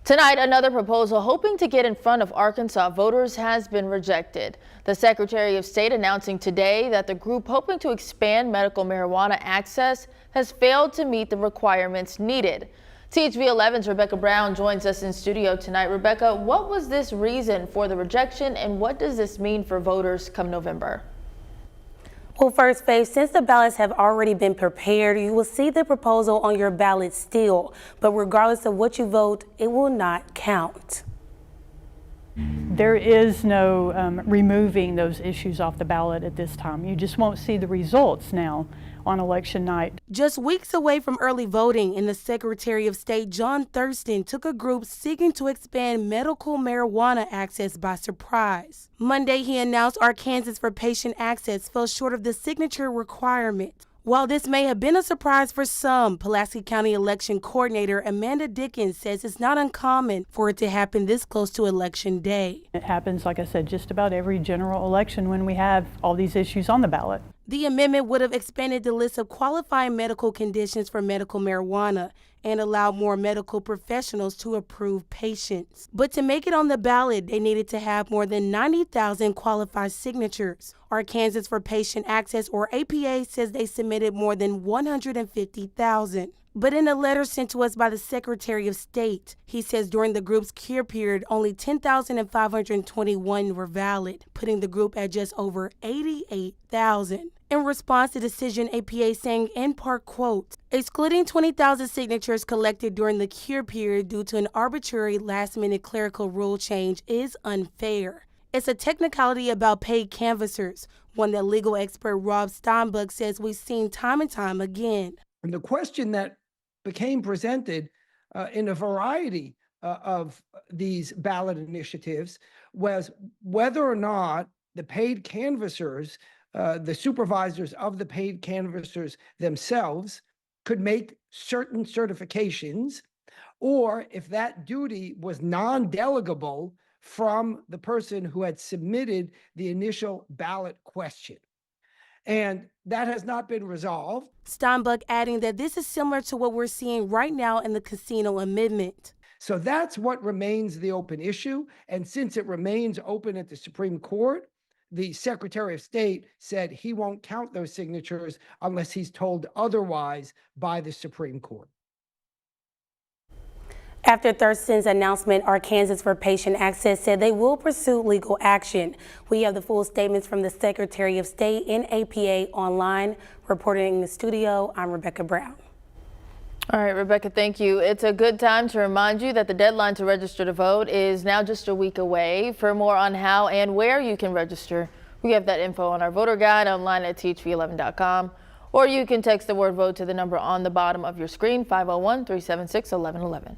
Tonight, another proposal hoping to get in front of Arkansas voters has been rejected. The Secretary of State announcing today that the group hoping to expand medical marijuana access has failed to meet the requirements needed. THV 11's Rebecca Brown joins us in studio tonight. Rebecca, what was this reason for the rejection and what does this mean for voters come November? Well, first, Faith, since the ballots have already been prepared, you will see the proposal on your ballot still. But regardless of what you vote, it will not count. There is no removing those issues off the ballot at this time. You just won't see the results now on election night. Just weeks away from early voting, and the Secretary of State John Thurston took a group seeking to expand medical marijuana access by surprise. Monday, he announced Arkansas for Patient Access fell short of the signature requirement. While this may have been a surprise for some, Pulaski County Election Coordinator Amanda Dickens says it's not uncommon for it to happen this close to Election Day. It happens, like I said, just about every general election when we have all these issues on the ballot. The amendment would have expanded the list of qualifying medical conditions for medical marijuana and allowed more medical professionals to approve patients. But to make it on the ballot, they needed to have more than 90,000 qualified signatures. Arkansas for Patient Access, or APA, says they submitted more than 150,000. But in a letter sent to us by the Secretary of State, he says during the group's cure period, only 10,521 were valid, putting the group at just over 88,000. In response to the decision, APA saying in part, quote, excluding 20,000 signatures collected during the cure period due to an arbitrary last-minute clerical rule change is unfair. It's a technicality about paid canvassers, one that legal expert Rob Steinbuck says we've seen time and time again. And the question that became presented in a variety of these ballot initiatives was whether or not the paid canvassers, the supervisors of the paid canvassers themselves, could make certain certifications, or if that duty was non-delegable from the person who had submitted the initial ballot question. And that has not been resolved. Steinbuck adding that this is similar to what we're seeing right now in the casino amendment. So that's what remains the open issue. And since it remains open at the Supreme Court, the Secretary of State said he won't count those signatures unless he's told otherwise by the Supreme Court. After Thurston's announcement, Arkansas for Patient Access said they will pursue legal action. We have the full statements from the Secretary of State and APA online. Reporting in the studio, I'm Rebecca Brown. All right, Rebecca, thank you. It's a good time to remind you that the deadline to register to vote is now just a week away. For more on how and where you can register, we have that info on our voter guide online at thv11.com, or you can text the word vote to the number on the bottom of your screen, 501-376-1111.